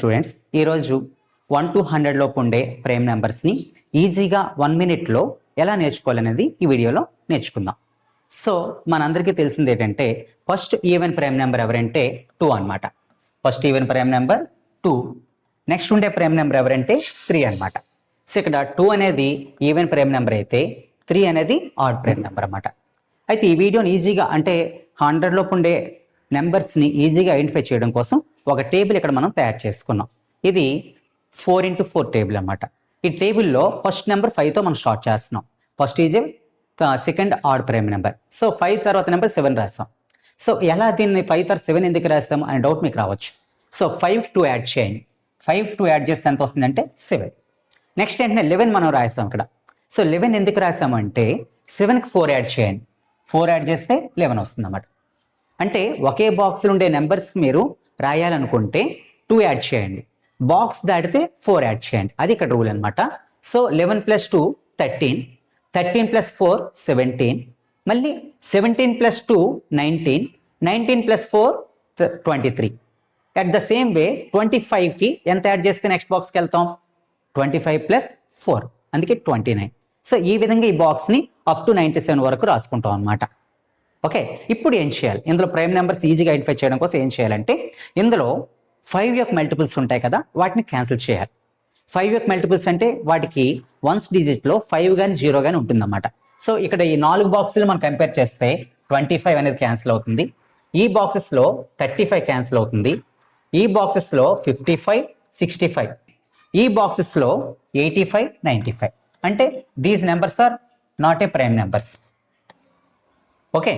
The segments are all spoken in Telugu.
స్టూడెంట్స్, ఈరోజు 1 to 100 లోపు ఉండే ప్రైమ్ నెంబర్స్ని ఈజీగా 1 మినిట్లో ఎలా నేర్చుకోవాలనేది ఈ వీడియోలో నేర్చుకుందాం. సో మనందరికీ తెలిసింది ఏంటంటే ఫస్ట్ ఈవెన్ ప్రైమ్ నెంబర్ ఎవరంటే 2 అనమాట. First even prime number 2. Next ఉండే ప్రైమ్ నెంబర్ ఎవరంటే 3 అనమాట. సో ఇక్కడ 2 అనేది ఈవెన్ ప్రైమ్ నెంబర్ అయితే 3 అనేది ఆడ్ ప్రైమ్ నెంబర్ అనమాట. అయితే ఈ వీడియోని ఈజీగా అంటే 100 లోపు ఉండే నెంబర్స్ని ఈజీగా ఐడెంటిఫై చేయడం కోసం ఒక టేబుల్ ఇక్కడ మనం తయారు చేసుకున్నాం. ఇది 4x4 టేబుల్ అనమాట. ఈ టేబుల్లో ఫస్ట్ నెంబర్ 5తో మనం స్టార్ట్ చేస్తున్నాం. First is second odd prime number. So 5 తర్వాత నెంబర్ 7 రాస్తాం. సో ఎలా దీన్ని 5 తర్వాత 7 ఎందుకు రాస్తాం అనే డౌట్ మీకు రావచ్చు. సో 5 2 యాడ్ చేయండి. 5 2 యాడ్ చేస్తే ఎంత వస్తుందంటే 7. నెక్స్ట్ ఏంటంటే 11 మనం రాస్తాం ఇక్కడ. సో 11 ఎందుకు రాసామంటే 7కి 4 యాడ్ చేయండి. 4 యాడ్ చేస్తే 11 వస్తుంది అన్నమాట. అంటే ఒకే బాక్స్లో ఉండే నెంబర్స్ మీరు రాయాలనుకుంటే 2 యాడ్ చేయండి. బాక్స్ దాటితే 4 యాడ్ చేయండి. అది ఇక్కడ రూల్ అనమాట. సో 11 + 2 13, 13 + 4 17, మళ్ళీ 17 + 2 19, 19 + 4 23. అట్ ద సేమ్ వే 25కి ఎంత యాడ్ చేస్తే నెక్స్ట్ బాక్స్కి వెళ్తాం? 25 + 4, అందుకే 29. సో ఈ విధంగా ఈ బాక్స్ని అప్ టు 97 వరకు రాసుకుంటాం అనమాట. ఓకే, ఇప్పుడు ఏం చేయాలి? ఇందులో ప్రైమ్ నెంబర్స్ ఈజీగా ఐడెంటిఫై చేయడం కోసం ఏం చేయాలంటే ఇందులో 5 యొక్క మల్టిపుల్స్ ఉంటాయి కదా, వాటిని క్యాన్సిల్ చేయాలి. 5 యొక్క మల్టిపుల్స్ అంటే వాటికి వన్స్ డిజిట్లో 5 కానీ 0 కానీ ఉంటుందన్నమాట. సో ఇక్కడ ఈ 4 బాక్సులు మనం కంపేర్ చేస్తే 25 అనేది క్యాన్సిల్ అవుతుంది. ఈ బాక్సెస్లో 35 క్యాన్సిల్ అవుతుంది. ఈ బాక్సెస్లో 55 65, ఈ బాక్సెస్లో 85 95. అంటే these numbers are not a prime numbers. Okay,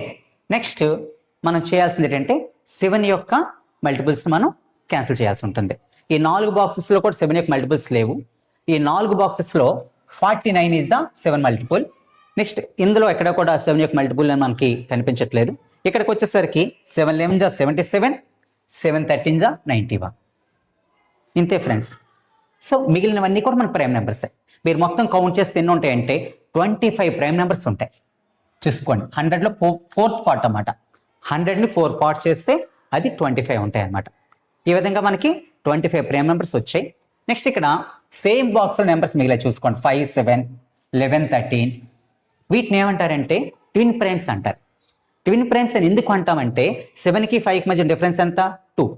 next మనం చేయాల్సింది ఏంటంటే 7 యొక్క మల్టిపుల్స్ మనం క్యాన్సిల్ చేయాల్సి ఉంటుంది. ఈ 4 బాక్సెస్లో కూడా 7 యొక్క మల్టిపుల్స్ లేవు. ఈ 4 బాక్సెస్లో 49 ఈజ్ ద 7 మల్టిపుల్. నెక్స్ట్ ఇందులో ఎక్కడ కూడా 7 యొక్క మల్టిపుల్ అని మనకి కనిపించట్లేదు. ఇక్కడికి వచ్చేసరికి 7 11 జా 77, 7 13 జా 91. ఇంతే ఫ్రెండ్స్. సో మిగిలినవన్నీ కూడా మన ప్రైమ్ నెంబర్సే. మీరు మొత్తం కౌంట్ చేస్తే ఎన్ని ఉంటాయంటే 25 ప్రైమ్ నెంబర్స్ ఉంటాయి. చూసుకోండి, 100లో 4th పార్ట్ అన్నమాట. 100ని 4 పార్ట్ చేస్తే అది 25 ఉంటాయి అన్నమాట. ఈ విధంగా మనకి 25 ప్రైమ్ నెంబర్స్ వచ్చాయి. నెక్స్ట్ ఇక్కడ సేమ్ బాక్స్లో నెంబర్స్ మిగిలిన చూసుకోండి. 5 7, 11 13. వీటిని ఏమంటారంటే ట్విన్ ప్రైమ్స్ అంటారు. ట్విన్ ప్రైమ్స్ అని ఎందుకు అంటామంటే 7కి 5కి మధ్య డిఫరెన్స్ ఎంత? 2.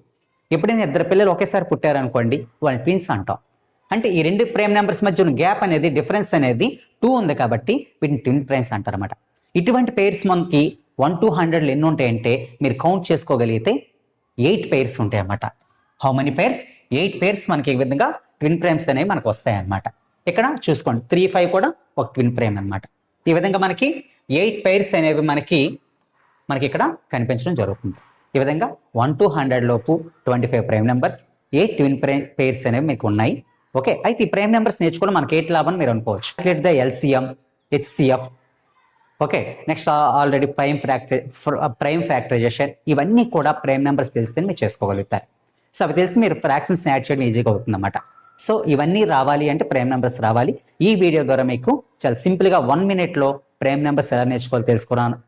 ఎప్పుడైనా ఇద్దరు పిల్లలు ఒకేసారి పుట్టారనుకోండి, వాళ్ళు ట్విన్స్ అంటాం. అంటే ఈ 2 ప్రైమ్ నెంబర్స్ మధ్య ఉన్న గ్యాప్ అనేది, డిఫరెన్స్ అనేది 2 ఉంది కాబట్టి వీటిని ట్విన్ ప్రైమ్స్ అంటారు అన్నమాట. ఇటువంటి పేర్స్ మనకి 1 to 100లో ఎన్ని ఉంటాయంటే మీరు కౌంట్ చేసుకోగలిగితే 8 పేర్స్ ఉంటాయి అన్నమాట. How many pairs? 8 పేర్స్ మనకి ఈ విధంగా ట్విన్ ప్రైమ్స్ అనేవి మనకు వస్తాయి అన్నమాట. ఇక్కడ చూసుకోండి 3 5 కూడా ఒక ట్విన్ ప్రైమ్ అనమాట. ఈ విధంగా మనకి 8 పేర్స్ అనేవి మనకి ఇక్కడ కనిపించడం జరుగుతుంది. ఈ విధంగా 1 to 100 లోపు 25 ప్రైమ్ నెంబర్స్, 8 ట్విన్ పేర్స్ అనేవి మీకు ఉన్నాయి. ఓకే, అయితే ఈ ప్రైమ్ నెంబర్స్ నేర్చుకోవడం మనకి ఏంటి లాభం మీరు అనుకోవచ్చు. The LCM, HCF. Okay, next already prime factorization, ఇవన్నీ కూడా ప్రైమ్ నెంబర్స్ తెలిస్తే మీరు చేసుకోగలుగుతారు. సో అవి తెలిసి మీరు ఫ్రాక్షన్స్ యాడ్ చేయడం ఈజీగా అవుతుందన్నమాట. సో ఇవన్నీ రావాలి అంటే ప్రైమ్ నెంబర్స్ రావాలి. ఈ వీడియో ద్వారా మీకు చాలా సింపుల్గా 1 మినిట్లో ప్రైమ్ నెంబర్స్ ఎలా నేర్చుకోవాలో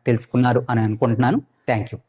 తెలుసుకున్నారు అని అనుకుంటున్నాను. Thank you.